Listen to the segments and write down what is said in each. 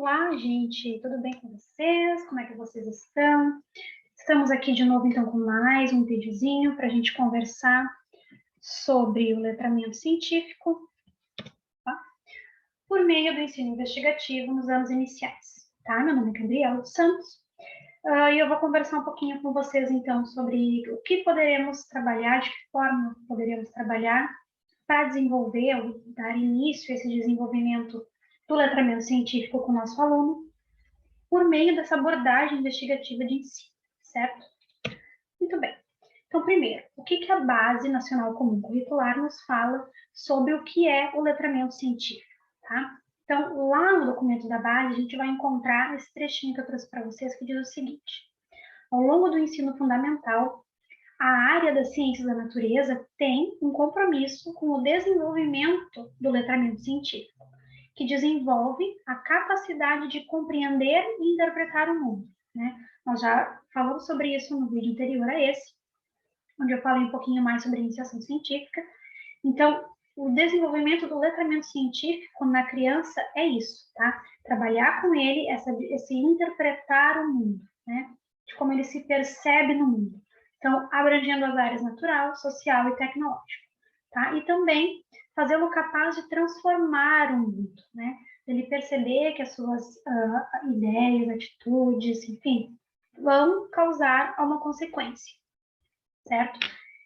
Olá, gente, tudo bem com vocês? Como é que vocês estão? Estamos aqui de novo, então, com mais um videozinho para a gente conversar sobre o letramento científico, tá? Por meio do ensino investigativo nos anos iniciais, tá? Meu nome é Gabriela dos Santos e eu vou conversar um pouquinho com vocês, então, sobre o que poderemos trabalhar, de que forma poderemos trabalhar para desenvolver ou dar início a esse desenvolvimento do letramento científico com o nosso aluno, por meio dessa abordagem investigativa de ensino, certo? Muito bem. Então, primeiro, o que a Base Nacional Comum Curricular nos fala sobre o que é o letramento científico, tá? Então, lá no documento da base, a gente vai encontrar esse trechinho que eu trouxe para vocês, que diz o seguinte: ao longo do ensino fundamental, a área das ciências da natureza tem um compromisso com o desenvolvimento do letramento científico, que desenvolve a capacidade de compreender e interpretar o mundo, né? Nós já falamos sobre isso no vídeo anterior a esse, onde eu falei um pouquinho mais sobre a iniciação científica. Então, o desenvolvimento do letramento científico na criança é isso, tá? Trabalhar com ele, esse interpretar o mundo, né? De como ele se percebe no mundo. Então, abrangendo as áreas natural, social e tecnológica, tá? E também fazê-lo capaz de transformar o mundo, né? Ele perceber que as suas ideias, atitudes, enfim, vão causar uma consequência, certo?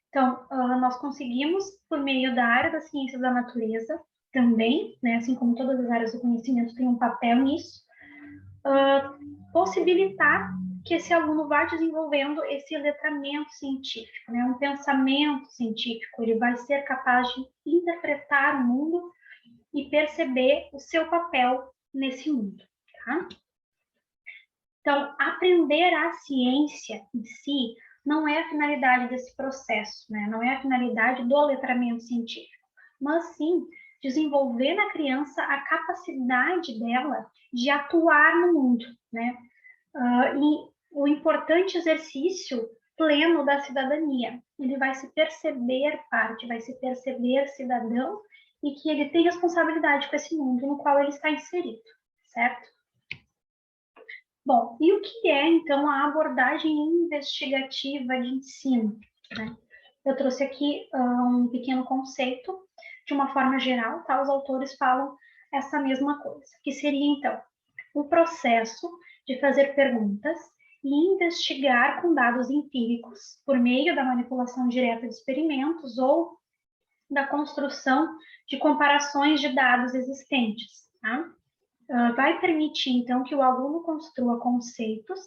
Então, nós conseguimos, por meio da área das ciências da natureza, também, né, assim como todas as áreas do conhecimento têm um papel nisso, possibilitar que esse aluno vá desenvolvendo esse letramento científico, né, um pensamento científico. Ele vai ser capaz de interpretar o mundo e perceber o seu papel nesse mundo, tá? Então, aprender a ciência em si não é a finalidade desse processo, né? Não é a finalidade do letramento científico, mas sim desenvolver na criança a capacidade dela de atuar no mundo, né? E o importante exercício pleno da cidadania. Ele vai se perceber parte, vai se perceber cidadão e que ele tem responsabilidade com esse mundo no qual ele está inserido, certo? Bom, e o que é, então, a abordagem investigativa de ensino, né? Eu trouxe aqui um pequeno conceito, de uma forma geral, tá? Os autores falam essa mesma coisa, que seria, então, o processo de fazer perguntas e investigar com dados empíricos, por meio da manipulação direta de experimentos ou da construção de comparações de dados existentes, tá? Vai permitir, então, que o aluno construa conceitos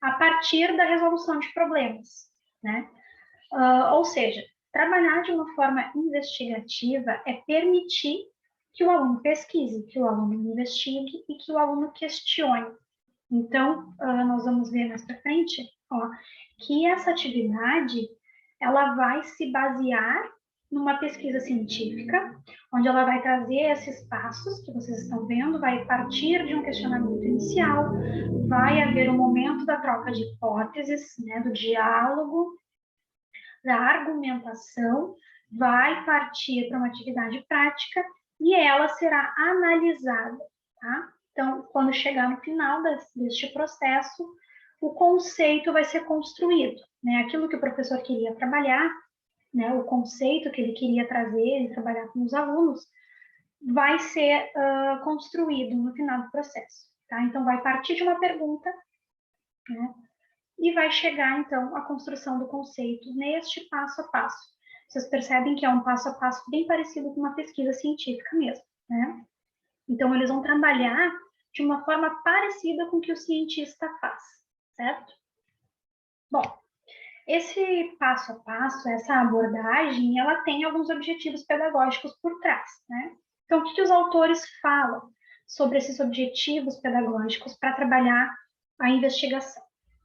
a partir da resolução de problemas, né? Ou seja, trabalhar de uma forma investigativa é permitir que o aluno pesquise, que o aluno investigue e que o aluno questione. Então, nós vamos ver mais para frente, ó, que essa atividade, ela vai se basear numa pesquisa científica, onde ela vai trazer esses passos que vocês estão vendo, vai partir de um questionamento inicial, vai haver um momento da troca de hipóteses, né, do diálogo, da argumentação, vai partir para uma atividade prática e ela será analisada, tá? Então, quando chegar no final deste processo, o conceito vai ser construído, né? Aquilo que o professor queria trabalhar, né? O conceito que ele queria trazer e trabalhar com os alunos, vai ser construído no final do processo, tá? Então, vai partir de uma pergunta, né? E vai chegar, então, à construção do conceito neste passo a passo. Vocês percebem que é um passo a passo bem parecido com uma pesquisa científica mesmo, né? Então, eles vão trabalhar de uma forma parecida com o que o cientista faz, certo? Bom, esse passo a passo, essa abordagem, ela tem alguns objetivos pedagógicos por trás, né? Então, o que os autores falam sobre esses objetivos pedagógicos para trabalhar a investigação?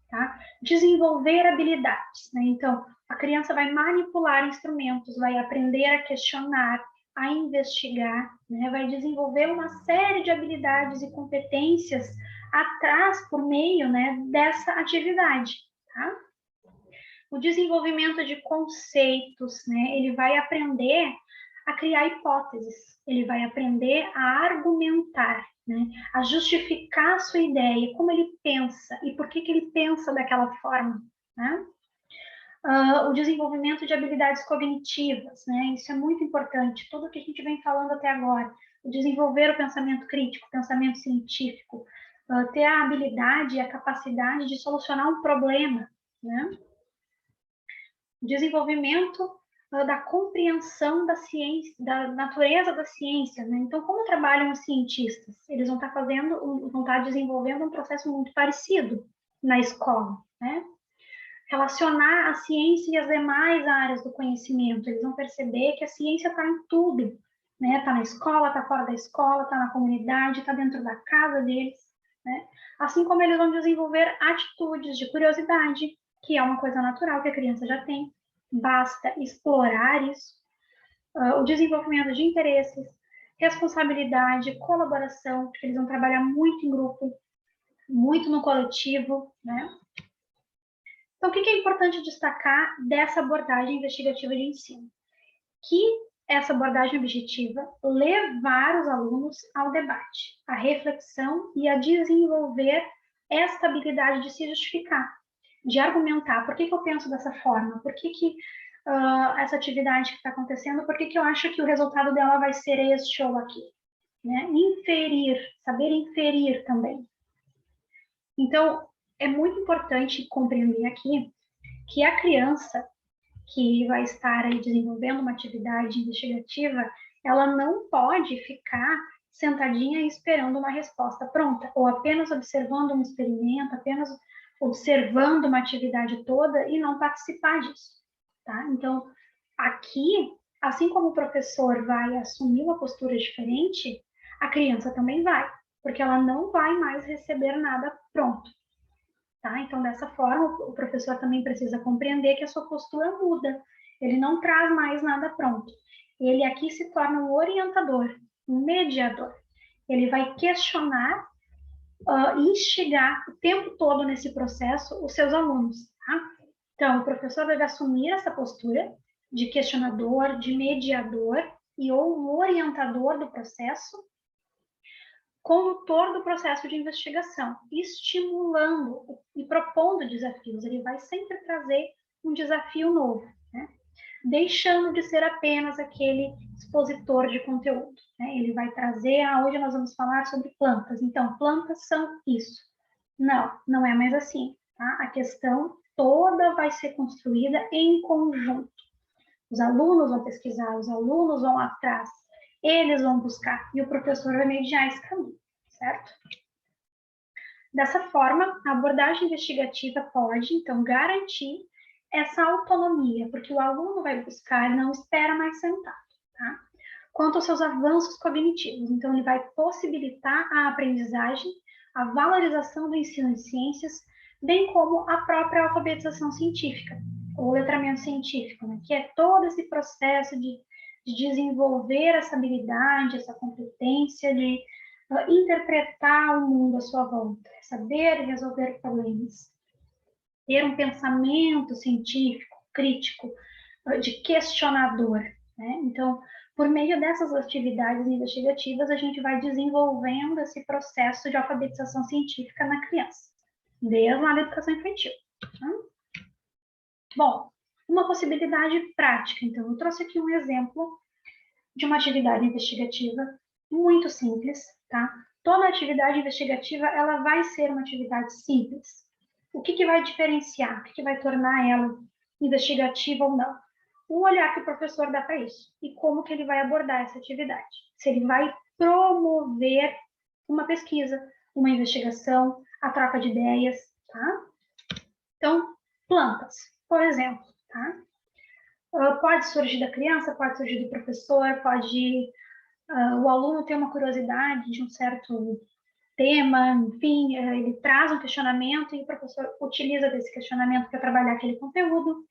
Tá? Desenvolver habilidades, né? Então, a criança vai manipular instrumentos, vai aprender a questionar, a investigar, né? Vai desenvolver uma série de habilidades e competências atrás, por meio, né, dessa atividade, tá? O desenvolvimento de conceitos, né? Ele vai aprender a criar hipóteses, ele vai aprender a argumentar, né? A justificar a sua ideia, como ele pensa e por que ele pensa daquela forma, né? O desenvolvimento de habilidades cognitivas, né? Isso é muito importante. Tudo que a gente vem falando até agora, desenvolver o pensamento crítico, o pensamento científico, ter a habilidade e a capacidade de solucionar um problema, né? Desenvolvimento da compreensão da ciência, da natureza da ciência, né? Então, como trabalham os cientistas? Eles vão estar desenvolvendo um processo muito parecido na escola, né? Relacionar a ciência e as demais áreas do conhecimento. Eles vão perceber que a ciência está em tudo, né? Está na escola, está fora da escola, está na comunidade, está dentro da casa deles, né? Assim como eles vão desenvolver atitudes de curiosidade, que é uma coisa natural que a criança já tem, basta explorar isso. O desenvolvimento de interesses, responsabilidade, colaboração, porque eles vão trabalhar muito em grupo, muito no coletivo, né? Então, o que é importante destacar dessa abordagem investigativa de ensino? Que essa abordagem objetiva levar os alunos ao debate, à reflexão e a desenvolver esta habilidade de se justificar, de argumentar. Por que eu penso dessa forma? Por que essa atividade que está acontecendo, por que eu acho que o resultado dela vai ser este ou aquele? Né? Inferir, saber inferir também. Então, é muito importante compreender aqui que a criança que vai estar aí desenvolvendo uma atividade investigativa, ela não pode ficar sentadinha esperando uma resposta pronta, ou apenas observando um experimento, apenas observando uma atividade toda e não participar disso, tá? Então, aqui, assim como o professor vai assumir uma postura diferente, a criança também vai, porque ela não vai mais receber nada pronto. Tá? Então, dessa forma, o professor também precisa compreender que a sua postura muda. Ele não traz mais nada pronto. Ele aqui se torna um orientador, um mediador. Ele vai questionar e instigar o tempo todo nesse processo os seus alunos. Tá? Então, o professor deve assumir essa postura de questionador, de mediador e ou um orientador do processo, condutor do processo de investigação, estimulando e propondo desafios. Ele vai sempre trazer um desafio novo, né? Deixando de ser apenas aquele expositor de conteúdo. Né? Ele vai trazer, hoje nós vamos falar sobre plantas. Então, plantas são isso. Não, não é mais assim. Tá? A questão toda vai ser construída em conjunto. Os alunos vão pesquisar, os alunos vão atrás, eles vão buscar, e o professor vai mediar esse caminho. Certo? Dessa forma, a abordagem investigativa pode, então, garantir essa autonomia, porque o aluno vai buscar e não espera mais sentado, tá? Quanto aos seus avanços cognitivos, então, ele vai possibilitar a aprendizagem, a valorização do ensino de ciências, bem como a própria alfabetização científica, ou letramento científico, né? Que é todo esse processo de desenvolver essa habilidade, essa competência de interpretar o mundo à sua volta, saber resolver problemas, ter um pensamento científico, crítico, de questionador. Né? Então, por meio dessas atividades investigativas, a gente vai desenvolvendo esse processo de alfabetização científica na criança, desde lá da educação infantil. Tá? Bom, uma possibilidade prática. Então, eu trouxe aqui um exemplo de uma atividade investigativa muito simples, tá? Toda atividade investigativa, ela vai ser uma atividade simples. O que vai diferenciar? O que vai tornar ela investigativa ou não? O olhar que o professor dá para isso e como que ele vai abordar essa atividade. Se ele vai promover uma pesquisa, uma investigação, a troca de ideias, tá? Então, plantas, por exemplo, tá? Pode surgir da criança, pode surgir do professor, pode o aluno ter uma curiosidade de um certo tema, enfim, ele traz um questionamento e o professor utiliza desse questionamento para trabalhar aquele conteúdo,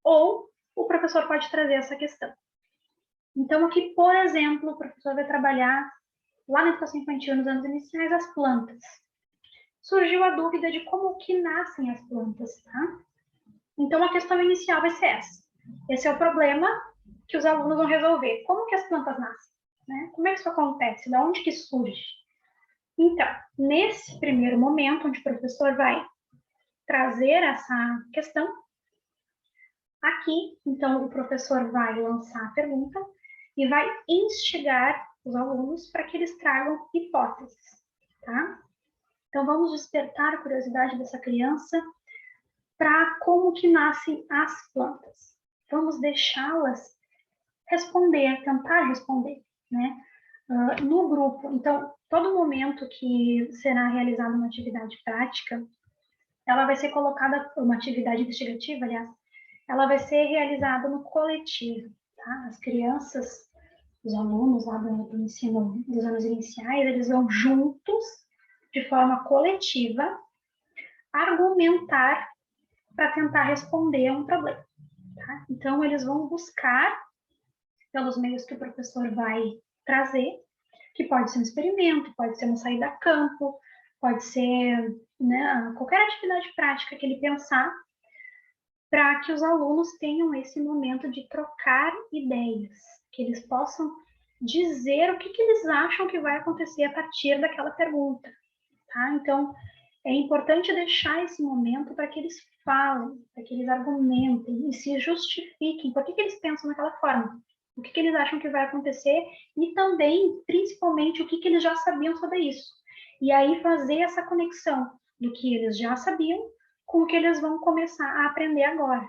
ou o professor pode trazer essa questão. Então, aqui, por exemplo, o professor vai trabalhar lá na educação infantil, nos anos iniciais, as plantas. Surgiu a dúvida de como que nascem as plantas, tá? Então, a questão inicial vai ser essa. Esse é o problema que os alunos vão resolver. Como que as plantas nascem? Né? Como é que isso acontece? Da onde que surge? Então, nesse primeiro momento, onde o professor vai trazer essa questão, aqui, então, o professor vai lançar a pergunta e vai instigar os alunos para que eles tragam hipóteses, tá? Então, vamos despertar a curiosidade dessa criança para como que nascem as plantas. Vamos deixá-las responder, tentar responder, né? No grupo. Então, todo momento que será realizada uma atividade prática, ela vai ser colocada, uma atividade investigativa, aliás, ela vai ser realizada no coletivo, tá? As crianças, os alunos lá do ensino dos anos iniciais, eles vão juntos, de forma coletiva, argumentar para tentar responder a um problema, tá? Então, eles vão buscar, pelos meios que o professor vai trazer, que pode ser um experimento, pode ser uma saída a campo, pode ser, né, qualquer atividade prática que ele pensar, para que os alunos tenham esse momento de trocar ideias, que eles possam dizer o que eles acham que vai acontecer a partir daquela pergunta, tá? Então, é importante deixar esse momento para que eles falem, para que eles argumentem e se justifiquem por que eles pensam daquela forma, o que eles acham que vai acontecer e também, principalmente, o que eles já sabiam sobre isso. E aí fazer essa conexão do que eles já sabiam com o que eles vão começar a aprender agora,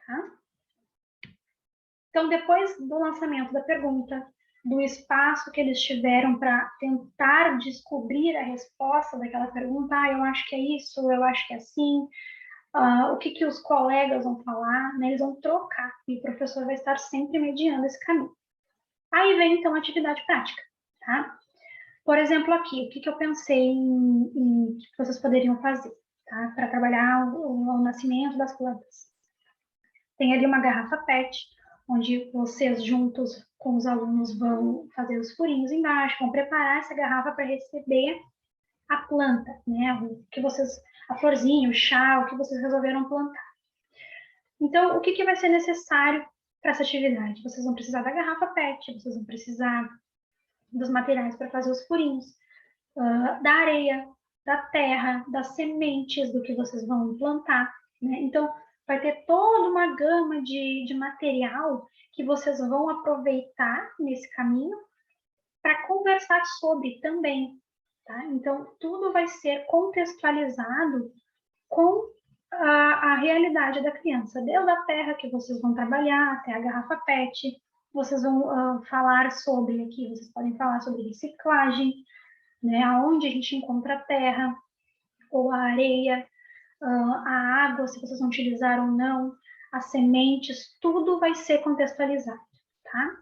tá? Então, depois do lançamento da pergunta, do espaço que eles tiveram para tentar descobrir a resposta daquela pergunta, eu acho que é isso, eu acho que é assim, o que os colegas vão falar, né? Eles vão trocar, e o professor vai estar sempre mediando esse caminho. Aí vem, então, a atividade prática, tá? Por exemplo, aqui, o que eu pensei em que vocês poderiam fazer, tá? Para trabalhar o nascimento das plantas. Tem ali uma garrafa PET, onde vocês juntos com os alunos vão fazer os furinhos embaixo, vão preparar essa garrafa para receber a planta, né? O que vocês, a florzinha, o chá, o que vocês resolveram plantar. Então, o que vai ser necessário para essa atividade? Vocês vão precisar da garrafa PET, vocês vão precisar dos materiais para fazer os furinhos, da areia, da terra, das sementes do que vocês vão plantar, né? Então, vai ter toda uma gama de material que vocês vão aproveitar nesse caminho para conversar sobre também, tá? Então, tudo vai ser contextualizado com a realidade da criança, desde a terra que vocês vão trabalhar até a garrafa PET, vocês vão falar sobre, aqui vocês podem falar sobre reciclagem, né, aonde a gente encontra a terra ou a areia, a água, se vocês vão utilizar ou não, as sementes, tudo vai ser contextualizado, tá?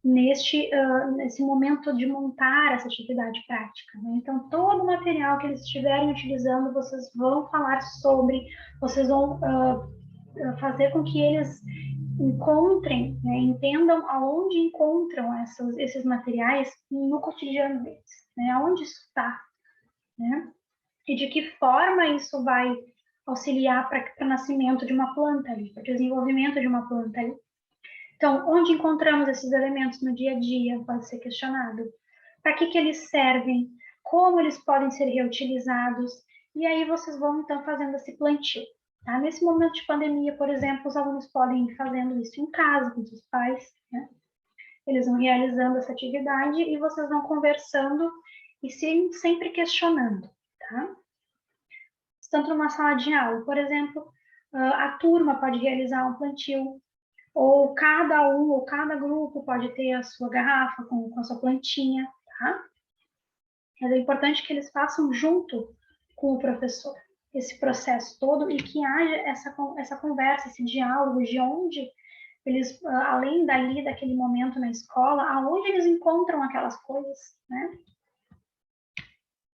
Nesse momento de montar essa atividade prática, né? Então, todo o material que eles estiverem utilizando, vocês vão falar sobre, vocês vão fazer com que eles encontrem, né, entendam aonde encontram esses materiais no cotidiano deles, né, aonde isso está, né, e de que forma isso vai auxiliar para o nascimento de uma planta ali, para o desenvolvimento de uma planta ali. Então, onde encontramos esses elementos no dia a dia, pode ser questionado. Para que eles servem? Como eles podem ser reutilizados? E aí vocês vão, então, fazendo esse plantio. Tá? Nesse momento de pandemia, por exemplo, os alunos podem ir fazendo isso em casa, com seus pais, né? Eles vão realizando essa atividade e vocês vão conversando e sempre questionando, tá? Tanto numa sala de aula, por exemplo, a turma pode realizar um plantio, ou cada grupo pode ter a sua garrafa com a sua plantinha, tá? Mas é importante que eles façam junto com o professor esse processo todo e que haja essa conversa, esse diálogo de onde eles, além daquele momento na escola, aonde eles encontram aquelas coisas, né?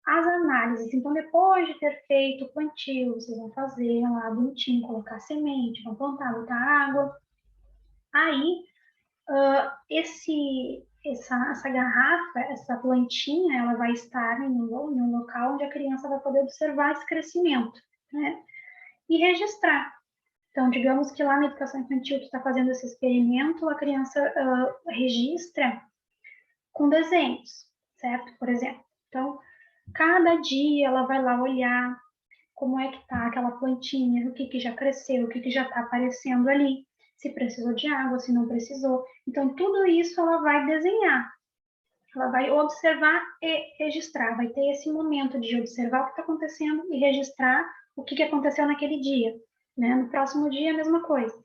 As análises, então depois de ter feito o plantio, vocês vão fazer lá bonitinho, colocar semente, vão plantar, botar água. Aí, essa garrafa, essa plantinha, ela vai estar em um local onde a criança vai poder observar esse crescimento, né? E registrar. Então, digamos que lá na educação infantil tu está fazendo esse experimento, a criança registra com desenhos, certo? Por exemplo. Então, cada dia ela vai lá olhar como é que está aquela plantinha, o que, que já cresceu, o que, que já está aparecendo ali, se precisou de água, se não precisou. Então, tudo isso ela vai desenhar, ela vai observar e registrar, vai ter esse momento de observar o que está acontecendo e registrar o que, que aconteceu naquele dia. Né? No próximo dia, a mesma coisa.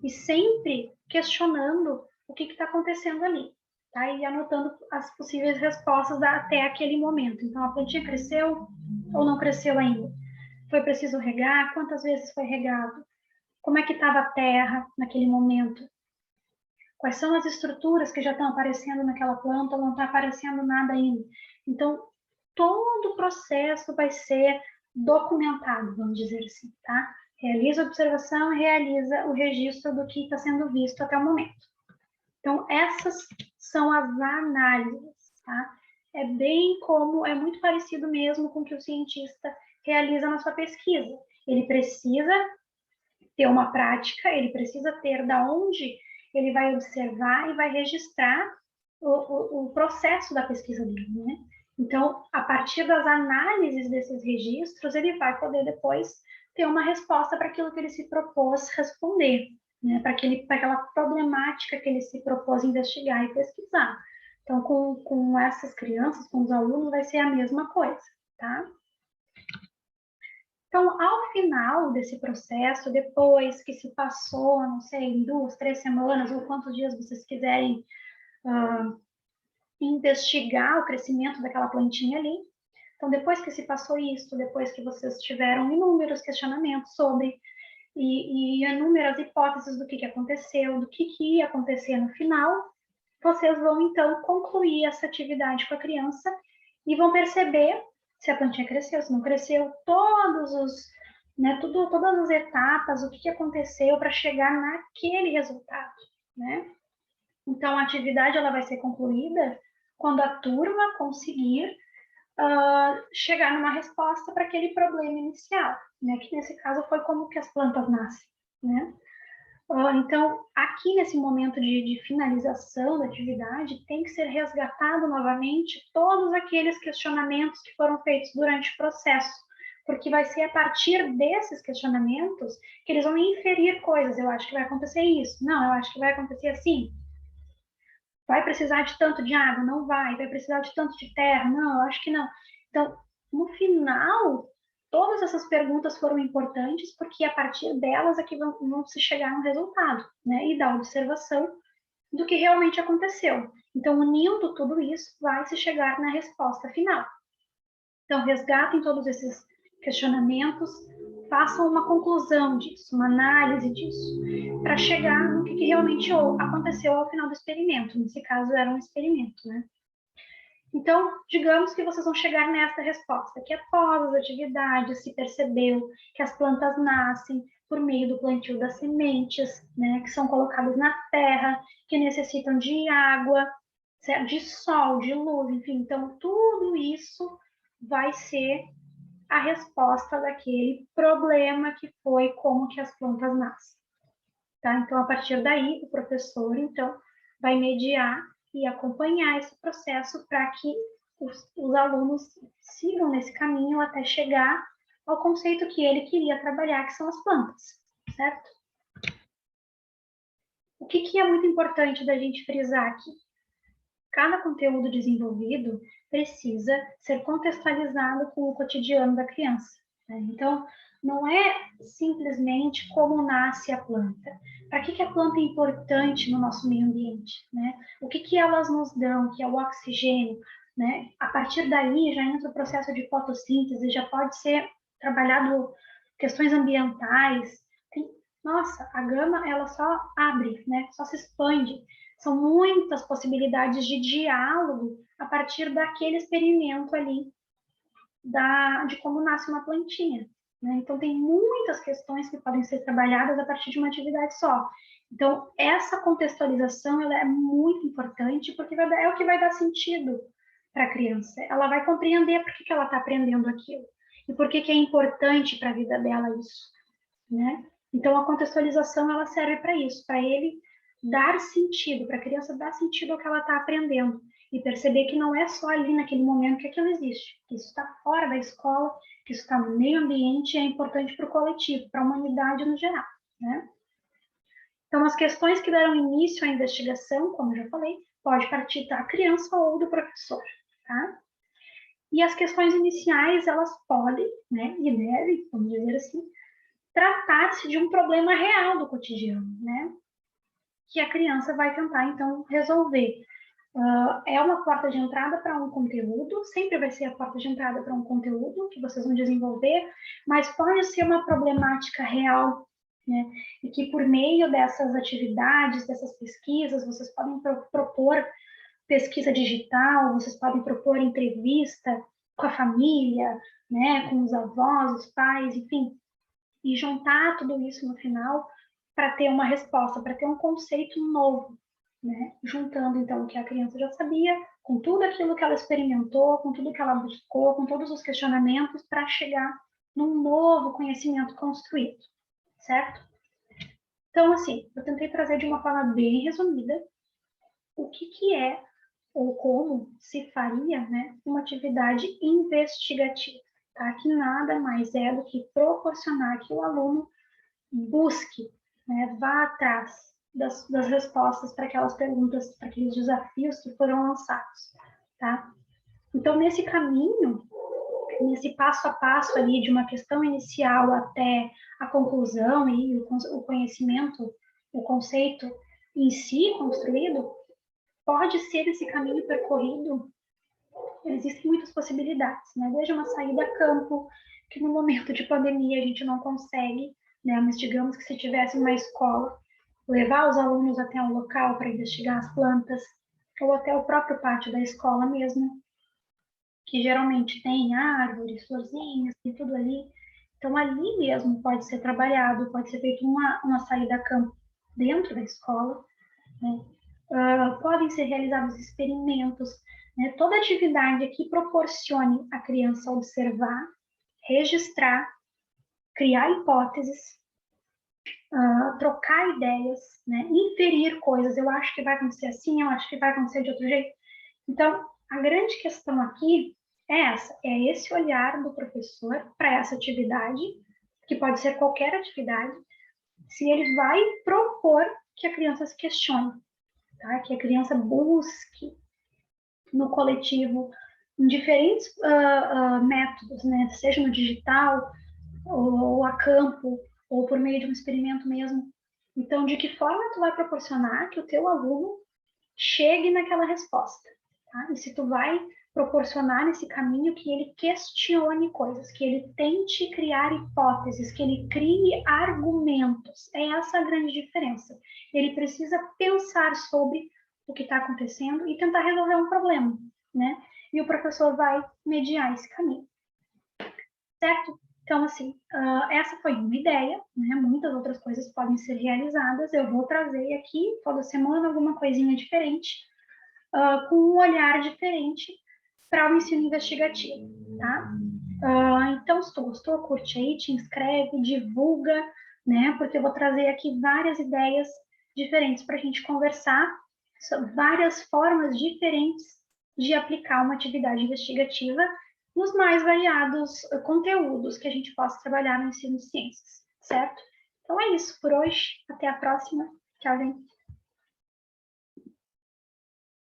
E sempre questionando o que está acontecendo ali. Tá? E anotando as possíveis respostas até aquele momento. Então, a plantinha cresceu ou não cresceu ainda? Foi preciso regar? Quantas vezes foi regado? Como é que estava a terra naquele momento? Quais são as estruturas que já estão aparecendo naquela planta ou não está aparecendo nada ainda? Então, todo o processo vai ser documentado, vamos dizer assim, tá? Realiza a observação e realiza o registro do que está sendo visto até o momento. Então, essas são as análises, tá? É bem como, é muito parecido mesmo com o que o cientista realiza na sua pesquisa. Ele precisa ter uma prática, ele precisa ter da onde ele vai observar e vai registrar o processo da pesquisa dele, né? Então, a partir das análises desses registros, ele vai poder depois ter uma resposta para aquilo que ele se propôs responder, né? Para aquela problemática que ele se propôs investigar e pesquisar. Então, com essas crianças, com os alunos, vai ser a mesma coisa, tá? Então, ao final desse processo, depois que se passou, não sei, 2, 3 semanas, ou quantos dias vocês quiserem investigar o crescimento daquela plantinha ali, então, depois que se passou isso, depois que vocês tiveram inúmeros questionamentos sobre e inúmeras hipóteses do que aconteceu, do que ia acontecer no final, vocês vão, então, concluir essa atividade com a criança e vão perceber se a plantinha cresceu, se não cresceu, todas as etapas, o que aconteceu para chegar naquele resultado, né? Então, a atividade ela vai ser concluída quando a turma conseguir chegar numa resposta para aquele problema inicial, né? Que nesse caso foi como que as plantas nascem, né? Então, aqui nesse momento de finalização da atividade, tem que ser resgatado novamente todos aqueles questionamentos que foram feitos durante o processo, porque vai ser a partir desses questionamentos que eles vão inferir coisas. Eu acho que vai acontecer isso. Não, eu acho que vai acontecer assim. Vai precisar de tanto de água? Não vai. Vai precisar de tanto de terra? Não, eu acho que não. Então, no final, todas essas perguntas foram importantes porque a partir delas é que vão se chegar no resultado, né? E da observação do que realmente aconteceu. Então, unindo tudo isso, vai se chegar na resposta final. Então, resgatem todos esses questionamentos, façam uma conclusão disso, uma análise disso, para chegar no que realmente aconteceu ao final do experimento. Nesse caso, era um experimento, né? Então, digamos que vocês vão chegar nessa resposta, que após as atividades se percebeu que as plantas nascem por meio do plantio das sementes, né, que são colocadas na terra, que necessitam de água, de sol, de luz, enfim. Então, tudo isso vai ser a resposta daquele problema que foi como que as plantas nascem. Tá? Então, a partir daí, o professor, então, vai mediar e acompanhar esse processo para que os alunos sigam nesse caminho até chegar ao conceito que ele queria trabalhar, que são as plantas, certo? O que é muito importante da gente frisar aqui? Cada conteúdo desenvolvido precisa ser contextualizado com o cotidiano da criança. Né? Então, não é simplesmente como nasce a planta. Para que a planta é importante no nosso meio ambiente? Né? O que elas nos dão, que é o oxigênio? Né? A partir daí, já entra o processo de fotossíntese, já pode ser trabalhado questões ambientais. Nossa, a gama ela só abre, né? Só se expande. São muitas possibilidades de diálogo a partir daquele experimento ali de como nasce uma plantinha. Né? Então, tem muitas questões que podem ser trabalhadas a partir de uma atividade só. Então, essa contextualização ela é muito importante porque é o que vai dar sentido para a criança. Ela vai compreender por que ela está aprendendo aquilo e por que é importante para a vida dela isso. Né? Então, a contextualização, ela serve para isso, para ele dar sentido, para a criança dar sentido ao que ela está aprendendo e perceber que não é só ali naquele momento que aquilo existe, que isso está fora da escola, que isso está no meio ambiente e é importante para o coletivo, para a humanidade no geral, né? Então, as questões que deram início à investigação, como eu já falei, pode partir da criança ou do professor, tá? E as questões iniciais, elas podem, né, e devem, vamos dizer assim, tratar-se de um problema real do cotidiano, né? Que a criança vai tentar, então, resolver. É uma porta de entrada para um conteúdo, sempre vai ser a porta de entrada para um conteúdo que vocês vão desenvolver, mas pode ser uma problemática real, né? E que por meio dessas atividades, dessas pesquisas, vocês podem propor pesquisa digital, vocês podem propor entrevista com a família, né, com os avós, os pais, enfim, e juntar tudo isso no final para ter uma resposta, para ter um conceito novo, né? Juntando então o que a criança já sabia, com tudo aquilo que ela experimentou, com tudo que ela buscou, com todos os questionamentos para chegar num novo conhecimento construído, certo? Então, assim, eu tentei trazer de uma forma bem resumida o que é ou como se faria, né, uma atividade investigativa, tá? Que nada mais é do que proporcionar que o aluno busque, né, vá atrás das respostas para aquelas perguntas, para aqueles desafios que foram lançados, tá? Então, nesse caminho, nesse passo a passo ali de uma questão inicial até a conclusão e o conhecimento, o conceito em si construído, pode ser esse caminho percorrido. Existem muitas possibilidades, né? Desde uma saída a campo, que no momento de pandemia a gente não consegue, né? Mas digamos que se tivesse uma escola, levar os alunos até um local para investigar as plantas, ou até o próprio pátio da escola mesmo, que geralmente tem árvores, florzinhas e tudo ali. Então, ali mesmo pode ser trabalhado, pode ser feito uma saída a campo dentro da escola, né? Podem ser realizados experimentos, né? Toda atividade que proporcione a criança observar, registrar, criar hipóteses, trocar ideias, né? Inferir coisas. Eu acho que vai acontecer assim, eu acho que vai acontecer de outro jeito. Então, a grande questão aqui é essa, é esse olhar do professor para essa atividade, que pode ser qualquer atividade, se ele vai propor que a criança se questione, tá? Que a criança busque no coletivo em diferentes métodos, né? Seja no digital, ou a campo, ou por meio de um experimento mesmo. Então, de que forma tu vai proporcionar que o teu aluno chegue naquela resposta, tá? E se tu vai proporcionar nesse caminho que ele questione coisas, que ele tente criar hipóteses, que ele crie argumentos. É essa a grande diferença. Ele precisa pensar sobre o que está acontecendo e tentar resolver um problema, né? E o professor vai mediar esse caminho, certo? Então, assim, essa foi uma ideia, né? Muitas outras coisas podem ser realizadas. Eu vou trazer aqui, toda semana, alguma coisinha diferente, com um olhar diferente para o ensino investigativo, tá? Então, se tu gostou, curte aí, te inscreve, divulga, né? Porque eu vou trazer aqui várias ideias diferentes para a gente conversar, várias formas diferentes de aplicar uma atividade investigativa nos mais variados conteúdos que a gente possa trabalhar no ensino de ciências, certo? Então é isso por hoje. Até a próxima. Tchau, gente.